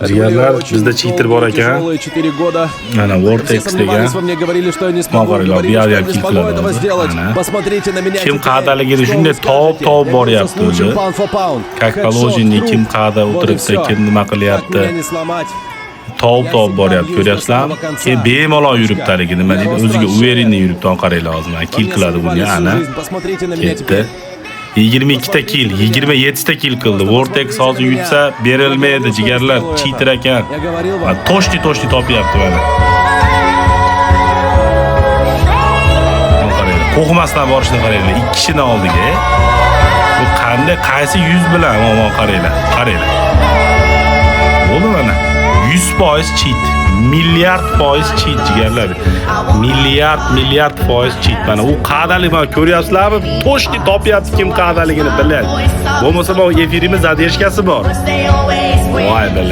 Jigarlar, bizda cheater bor ekan. Mana Vortex degan. Maqollar biar kilkladi. Посмотрите на меня. Kim qadaligini shunday top boryapti o'zi. Как положение kim qada o'tiribdi, kim nima qilyapti. Top boryapti, ko'ryapsizlarmi? Keyin bemalol yuribdi haligi nima deydi, o'ziga uverenniy yuribdi, qaranglar hozir. Kill qiladi buni, ana. Ketdi. 22 ta kill, 27 ta kill qildi. Vortex hozir yutsa berilmaydi, jigarlar, cheater ekan. Toshni topyapti mana. Qo'rqmasdan borishni qaranglar, ikki kishini oldiga. Bu qanday, qaysi 100 bilan omon qaranglar. Bo'ldi mana. 100% cheat. Milliard% cheat jigarlar. Milliard% cheat. Mana u qadalik mana ko'ryapsizlarmi? Toshni topyapti kim qadaligini biladi. Bo'lmasa bu efirimiz zadeshkasi bor. Voy billahi.